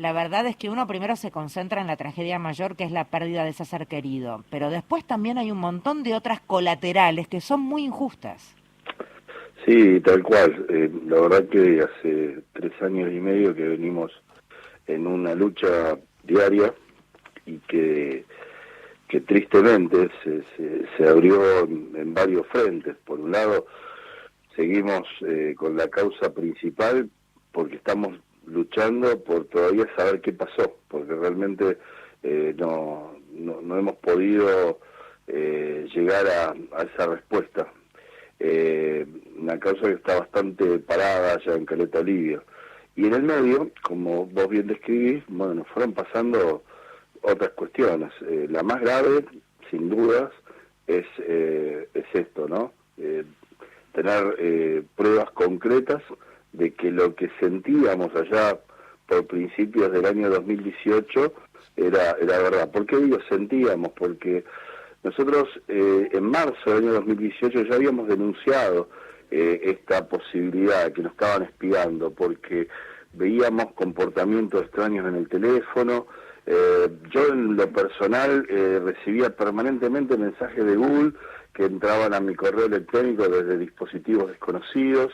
La verdad es que uno primero se concentra en la tragedia mayor, que es la pérdida de ese ser querido, pero después también hay un montón de otras colaterales que son muy injustas. Sí, tal cual. La verdad que hace 3 años y medio que venimos en una lucha diaria y que tristemente se abrió en varios frentes. Por un lado, seguimos con la causa principal porque estamos luchando por todavía saber qué pasó, porque realmente no hemos podido llegar a esa respuesta. Una causa que está bastante parada allá en Caleta Olivia. Y en el medio, como vos bien describís, bueno, fueron pasando otras cuestiones. La más grave, sin dudas, es esto, ¿no? Tener pruebas concretas de que lo que sentíamos allá por principios del año 2018 era verdad. ¿Por qué digo sentíamos? Porque nosotros en marzo del año 2018 ya habíamos denunciado esta posibilidad de que nos estaban espiando, porque veíamos comportamientos extraños en el teléfono. Yo en lo personal recibía permanentemente mensajes de Google que entraban a mi correo electrónico desde dispositivos desconocidos.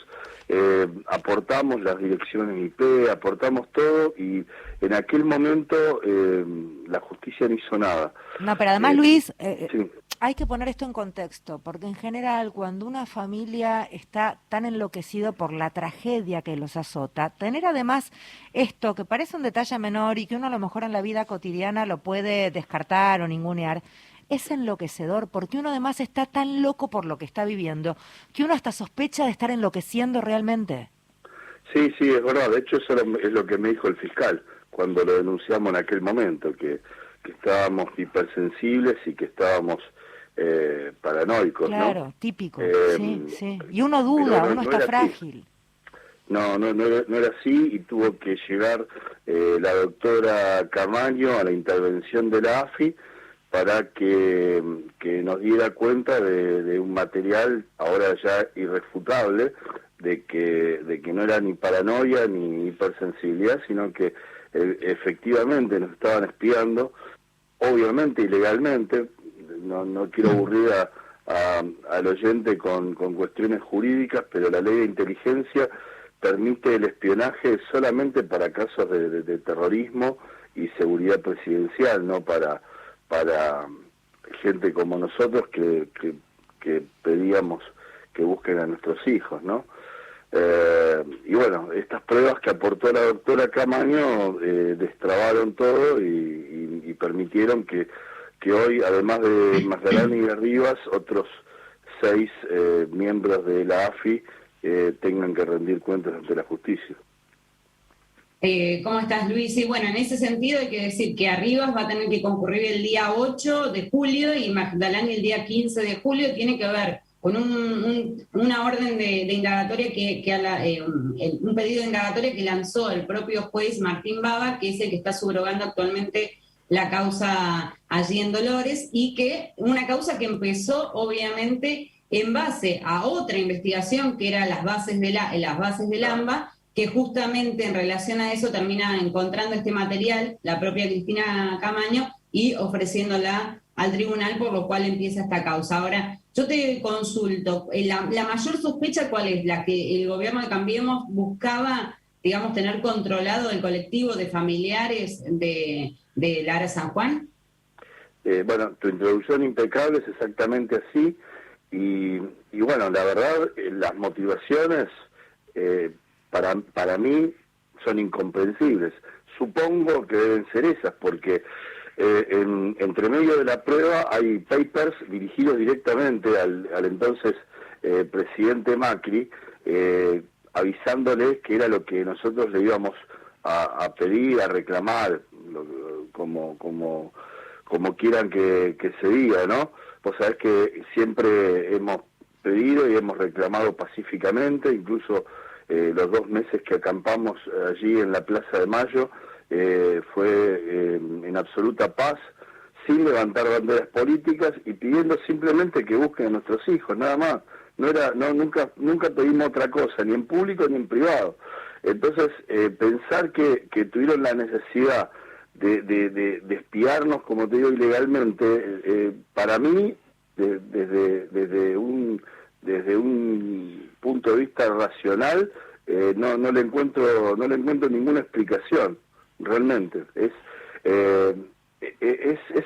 Aportamos las direcciones IP, aportamos todo, y en aquel momento la justicia no hizo nada. No, pero además, Eh, Luis, sí, hay que poner esto en contexto, porque en general cuando una familia está tan enloquecido por la tragedia que los azota, tener además esto que parece un detalle menor y que uno a lo mejor en la vida cotidiana lo puede descartar o ningunear, es enloquecedor, porque uno además está tan loco por lo que está viviendo, que uno hasta sospecha de estar enloqueciendo realmente. sí, sí, es verdad. De hecho, eso es lo que me dijo el fiscal cuando lo denunciamos en aquel momento, que estábamos hipersensibles y que estábamos paranoicos, ¿no? Claro, típico, sí, Eh, sí. Y uno pero duda, no, uno no está era así. frágil. No era así, y tuvo que llegar la doctora Camaño a la intervención de la AFI para que nos diera cuenta de un material ahora ya irrefutable, de que no era ni paranoia ni hipersensibilidad, sino que efectivamente nos estaban espiando, obviamente ilegalmente. No quiero aburrir al oyente con cuestiones jurídicas, pero la ley de inteligencia permite el espionaje solamente para casos de terrorismo y seguridad presidencial, no para gente como nosotros que pedíamos que busquen a nuestros hijos, ¿no? Y bueno, estas pruebas que aportó la doctora Camaño destrabaron todo y permitieron que hoy, además de Magdalena y de Rivas, otros 6 miembros de la AFI tengan que rendir cuentas ante la justicia. ¿Cómo estás, Luis? Y bueno, en ese sentido hay que decir que Arribas va a tener que concurrir el día 8 de julio y Magdalena el día 15 de julio. Tiene que ver con una orden de indagatoria un pedido de indagatoria que lanzó el propio juez Martín Baba, que es el que está subrogando actualmente la causa allí en Dolores, y que una causa que empezó obviamente en base a otra investigación que era las bases del AMBA, que justamente en relación a eso termina encontrando este material la propia Cristina Camaño y ofreciéndola al tribunal, por lo cual empieza esta causa. Ahora, yo te consulto, la mayor sospecha, ¿cuál es? La que el gobierno de Cambiemos buscaba, digamos, tener controlado el colectivo de familiares de Lara San Juan. Bueno, tu introducción impecable, es exactamente así, y bueno, la verdad, las motivaciones para mí son incomprensibles. Supongo que deben ser esas, porque entre medio de la prueba hay papers dirigidos directamente al entonces presidente Macri, avisándoles que era lo que nosotros le íbamos a pedir, a reclamar, como quieran que se diga, ¿no? Vos sabés que siempre hemos pedido y hemos reclamado pacíficamente, incluso los 2 meses que acampamos allí en la Plaza de Mayo fue en absoluta paz, sin levantar banderas políticas y pidiendo simplemente que busquen a nuestros hijos, nada más. Nunca pedimos otra cosa, ni en público ni en privado. Entonces, pensar que tuvieron la necesidad de espiarnos, como te digo, ilegalmente, para mí, desde un punto de vista racional, no le encuentro ninguna explicación, realmente. Es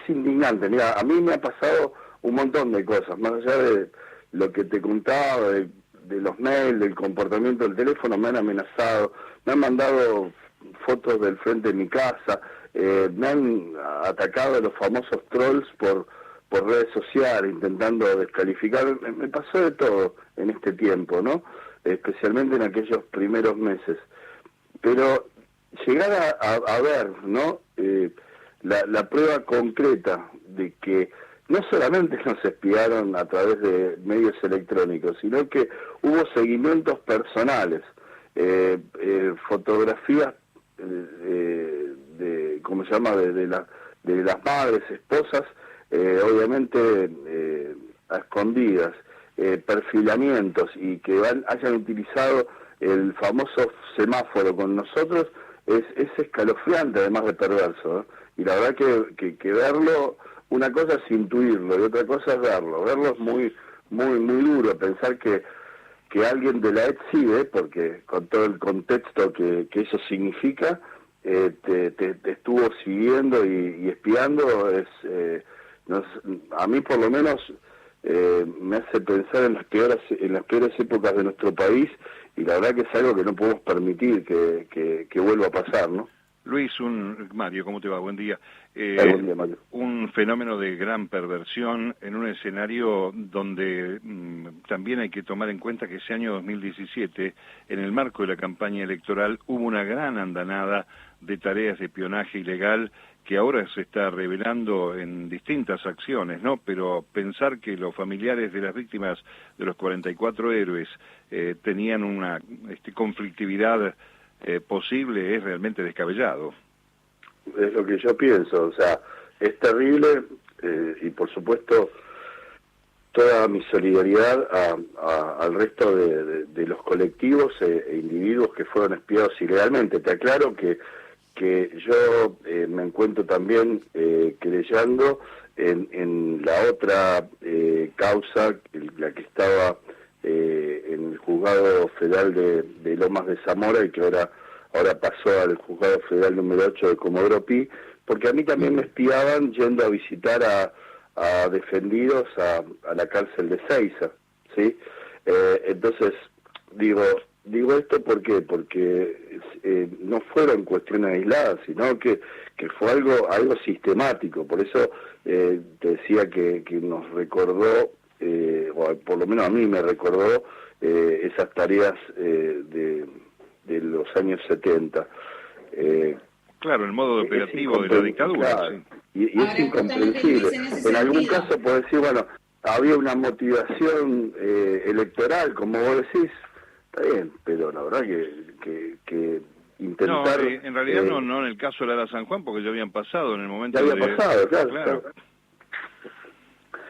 indignante. Mira, a mí me ha pasado un montón de cosas, más allá de lo que te contaba, de los mails, del comportamiento del teléfono. Me han amenazado, me han mandado fotos del frente de mi casa, me han atacado los famosos trolls por redes sociales, intentando descalificar. Me pasó de todo en este tiempo, ¿no? Especialmente en aquellos primeros meses. Pero llegar a ver, ¿no? La prueba concreta de que no solamente nos espiaron a través de medios electrónicos, sino que hubo seguimientos personales, fotografías ¿cómo se llama?, de las madres, esposas, obviamente a escondidas, perfilamientos, y que hayan utilizado el famoso semáforo con nosotros, es escalofriante, además de perverso, ¿eh? Y la verdad que verlo, una cosa es intuirlo y otra cosa es verlo es muy duro. Pensar que alguien de la ETSI, porque con todo el contexto que eso significa, te estuvo siguiendo y espiando, a mí por lo menos me hace pensar en las peores épocas de nuestro país, y la verdad que es algo que no podemos permitir que vuelva a pasar, ¿no? Luis, Mario, ¿cómo te va? Buen día. Buen día, Mario. Un fenómeno de gran perversión en un escenario donde también hay que tomar en cuenta que ese año 2017, en el marco de la campaña electoral, hubo una gran andanada de tareas de espionaje ilegal que ahora se está revelando en distintas acciones, ¿no? Pero pensar que los familiares de las víctimas de los 44 héroes tenían una conflictividad posible es realmente descabellado. Es lo que yo pienso, o sea, es terrible, y por supuesto toda mi solidaridad al resto de los colectivos e individuos que fueron espiados ilegalmente. Te aclaro que yo me encuentro también querellando en la otra causa, la que estaba en el juzgado federal de Lomas de Zamora, y que ahora pasó al juzgado federal número 8 de Comodoro Pi, porque a mí también me espiaban yendo a visitar a defendidos a la cárcel de Seiza, ¿sí? Entonces, digo esto ¿por qué? Porque no fueron cuestiones aisladas, sino que fue algo sistemático. Por eso te decía que nos recordó, o por lo menos a mí me recordó, esas tareas de los años 70. Claro, el modo operativo de la dictadura. Claro, sí. y es incomprensible. En algún caso puede decir, bueno, había una motivación electoral, como vos decís, está bien, pero la verdad que intentar... No, en realidad no en el caso de la San Juan, porque ya habían pasado en el momento ya había pasado, claro.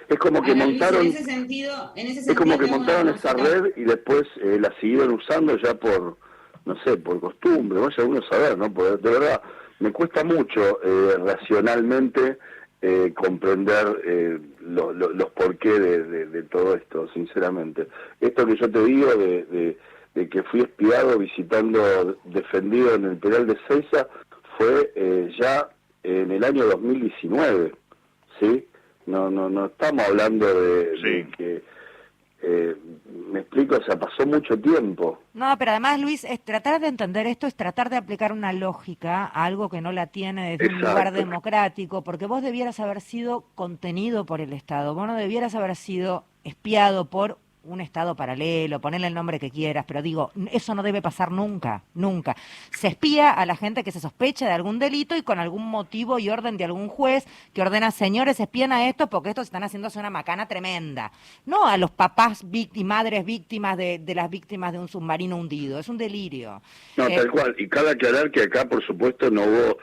Es como que montaron, en ese sentido, es como que montaron esa red y después la siguieron usando ya por, no sé, por costumbre, vaya uno a saber, ¿no? Porque de verdad me cuesta mucho racionalmente comprender los porqués de todo esto, sinceramente. Esto que yo te digo de que fui espiado visitando defendido en el penal de Seiza fue ya en el año 2019, ¿sí? No estamos hablando de que... me explico, o sea, pasó mucho tiempo. No, pero además, Luis, es tratar de entender esto, es tratar de aplicar una lógica a algo que no la tiene desde un lugar democrático, porque vos debieras haber sido contenido por el Estado, vos no debieras haber sido espiado por un Estado paralelo, ponele el nombre que quieras, pero digo, eso no debe pasar nunca, nunca. Se espía a la gente que se sospecha de algún delito y con algún motivo y orden de algún juez que ordena, señores, espían a estos porque estos están haciéndose una macana tremenda. No a los papás y madres víctimas de las víctimas de un submarino hundido, es un delirio. No, tal cual, y cabe aclarar que acá, por supuesto, no hubo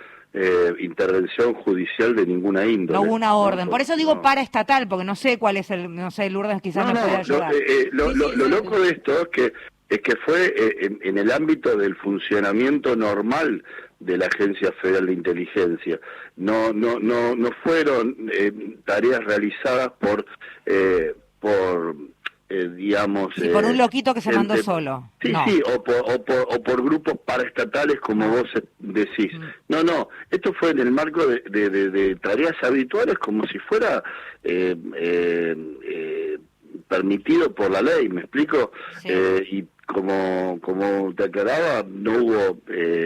intervención judicial de ninguna índole. No hubo una orden, por eso digo paraestatal, porque no sé cuál es el, no sé, Lourdes quizás me puede ayudar. Lo loco de esto es que Es que fue en el ámbito del funcionamiento normal de la Agencia Federal de Inteligencia. No fueron tareas realizadas por digamos... Sí, por un loquito que se mandó solo. Sí, no. sí, o por grupos paraestatales, como vos decís. No, esto fue en el marco de tareas habituales, como si fuera permitido por la ley, ¿me explico? Sí. Y como te aclaraba, no hubo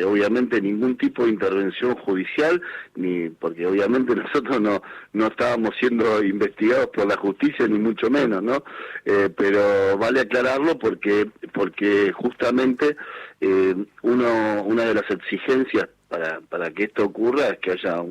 obviamente ningún tipo de intervención judicial, ni porque obviamente nosotros no estábamos siendo investigados por la justicia, ni mucho menos, ¿no? Pero vale aclararlo porque justamente una de las exigencias para que esto ocurra es que haya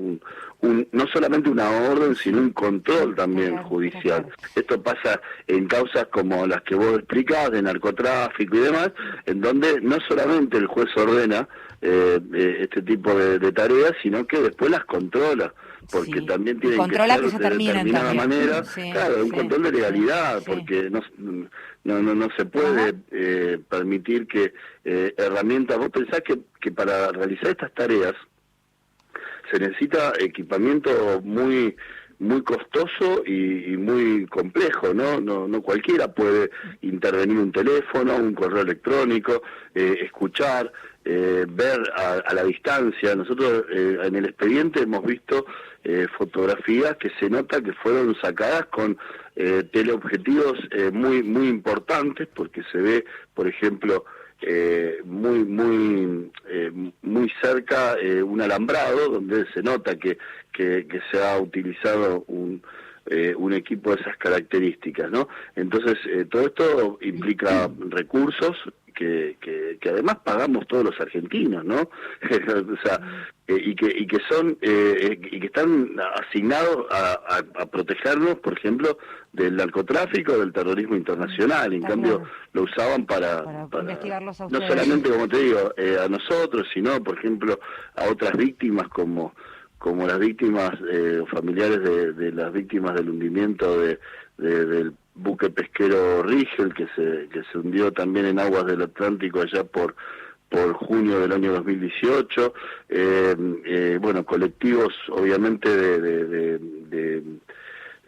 no solamente una orden, sino un control también judicial. Esto pasa en causas como las que vos explicás, de narcotráfico y demás, en donde no solamente el juez ordena este tipo de tareas, sino que después las controla, porque también tienen que ser de determinada manera, claro, un control de legalidad, porque no se puede permitir que herramientas. Vos pensás que para realizar estas tareas se necesita equipamiento muy costoso y muy complejo, no cualquiera puede intervenir un teléfono, un correo electrónico, escuchar, ver a la distancia. Nosotros en el expediente hemos visto fotografías que se nota que fueron sacadas con teleobjetivos muy importantes, porque se ve, por ejemplo, muy cerca un alambrado donde se nota que se ha utilizado un equipo de esas características, ¿no? Entonces todo esto implica recursos que además pagamos todos los argentinos, ¿no? O sea, y que están asignados a protegernos, por ejemplo, del narcotráfico, del terrorismo internacional. En cambio, lo usaban para investigarlos a no ustedes. solamente, como te digo, a nosotros, sino, por ejemplo, a otras víctimas como las víctimas familiares de las víctimas del hundimiento del buque pesquero Rigel, que se hundió también en aguas del Atlántico allá por junio del año 2018, bueno, colectivos obviamente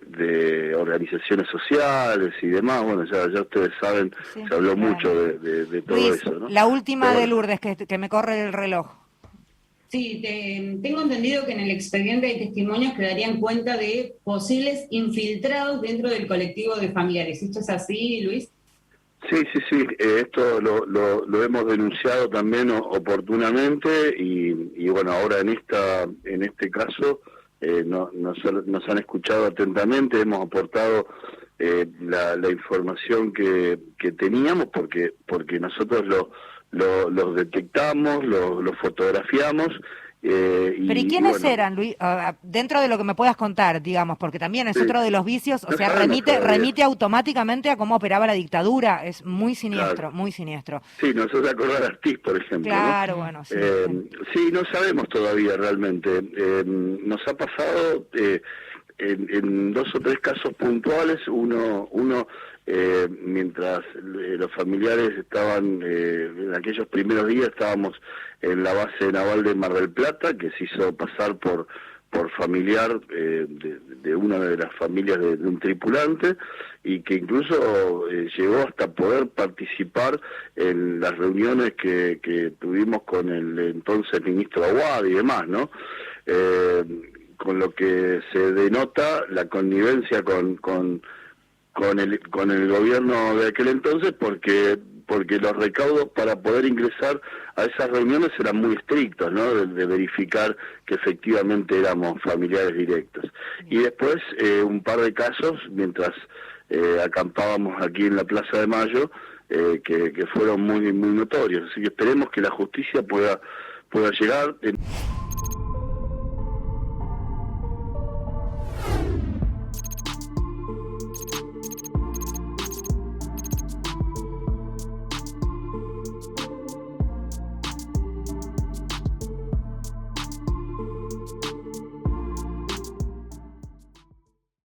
de organizaciones sociales y demás. Bueno, ya ustedes saben, se habló mucho de todo Luis, eso, ¿no? la última de Lourdes, que me corre el reloj. Sí, tengo entendido que en el expediente hay testimonios que darían cuenta de posibles infiltrados dentro del colectivo de familiares. ¿Esto es así, Luis? Sí, esto lo hemos denunciado también oportunamente y bueno, ahora en este caso nos han escuchado atentamente, hemos aportado la información que teníamos porque nosotros los detectamos, los fotografiamos. ¿Pero y quiénes eran, Luis? Dentro de lo que me puedas contar, digamos, porque también es otro de los vicios, o sea, remite automáticamente a cómo operaba la dictadura, es muy siniestro, muy siniestro. Sí, nosotros acordar Artiz, por ejemplo. Claro, ¿no? bueno, sí. Sí, no sabemos todavía realmente. Nos ha pasado en 2 o 3 casos puntuales, uno mientras los familiares estaban, en aquellos primeros días estábamos en la base naval de Mar del Plata, que se hizo pasar por familiar de una de las familias de un tripulante, y que incluso llegó hasta poder participar en las reuniones que tuvimos con el entonces ministro Aguad y demás, ¿no? Con lo que se denota la connivencia con el gobierno de aquel entonces, porque los recaudos para poder ingresar a esas reuniones eran muy estrictos, ¿no? De verificar que efectivamente éramos familiares directos. Y después un par de casos, mientras acampábamos aquí en la Plaza de Mayo, que fueron muy notorios. Así que esperemos que la justicia pueda llegar.